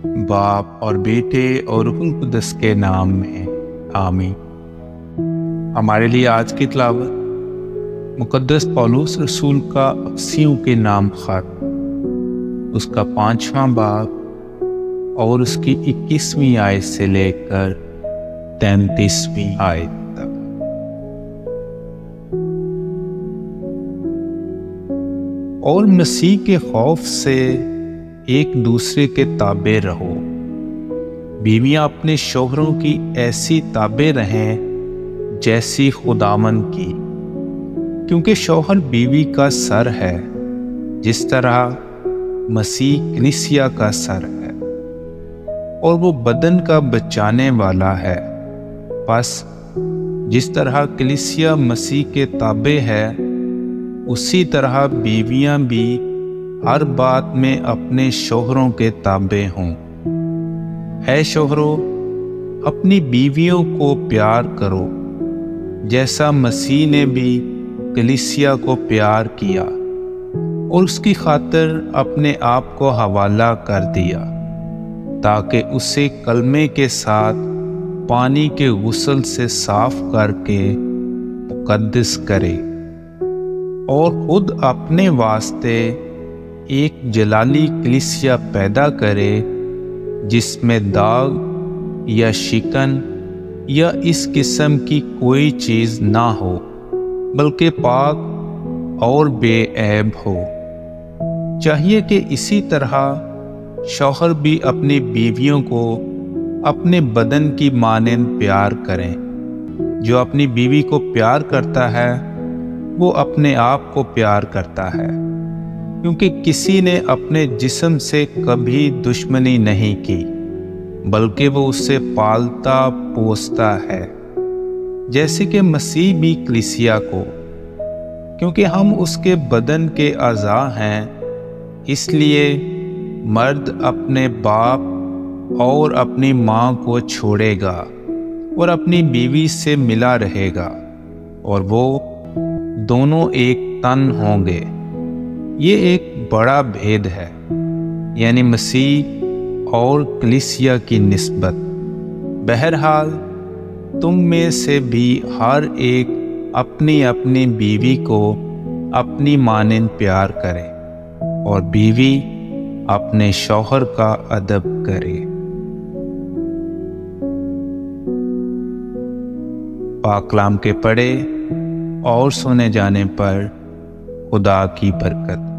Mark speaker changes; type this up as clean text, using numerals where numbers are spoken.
Speaker 1: باپ اور بیٹے اور روح القدس کے نام میں آمین۔ ہمارے لیے آج کی تلاوت مقدس پولس رسول کا افسیوں کے نام خط، اس کا 5واں باب اور اس کی 21ویں آیت سے لے کر 33ویں آیت تک۔ اور مسیح کے خوف سے ایک دوسرے کے تابع رہو۔ بیویاں اپنے شوہروں کی ایسی تابع رہیں جیسی خداوند کی، کیونکہ شوہر بیوی کا سر ہے، جس طرح مسیح کلیسیا کا سر ہے، اور وہ بدن کا بچانے والا ہے۔ پس جس طرح کلیسیا مسیح کے تابع ہے، اسی طرح بیویاں بھی ہر بات میں اپنے شوہروں کے تابع ہوں۔ اے شوہروں، اپنی بیویوں کو پیار کرو، جیسا مسیح نے بھی کلیسیا کو پیار کیا اور اس کی خاطر اپنے آپ کو حوالہ کر دیا، تاکہ اسے کلمے کے ساتھ پانی کے غسل سے صاف کر کے مقدس کرے، اور خود اپنے واسطے ایک جلالی کلیسیا پیدا کرے، جس میں داغ یا شکن یا اس قسم کی کوئی چیز نہ ہو، بلکہ پاک اور بے عیب ہو۔ چاہیے کہ اسی طرح شوہر بھی اپنی بیویوں کو اپنے بدن کی مانند پیار کریں۔ جو اپنی بیوی کو پیار کرتا ہے وہ اپنے آپ کو پیار کرتا ہے، کیونکہ کسی نے اپنے جسم سے کبھی دشمنی نہیں کی، بلکہ وہ اسے پالتا پوستا ہے، جیسے کہ مسیح بھی کلیسیا کو، کیونکہ ہم اس کے بدن کے اعضاء ہیں۔ اس لیے مرد اپنے باپ اور اپنی ماں کو چھوڑے گا اور اپنی بیوی سے ملا رہے گا، اور وہ دونوں ایک تن ہوں گے۔ یہ ایک بڑا بھید ہے، یعنی مسیح اور کلیسیا کی نسبت۔ بہرحال تم میں سے بھی ہر ایک اپنی اپنی بیوی کو اپنی مانند پیار کرے، اور بیوی اپنے شوہر کا ادب کرے۔ پاک کلام کے پڑھے اور سنے جانے پر خدا کی برکت۔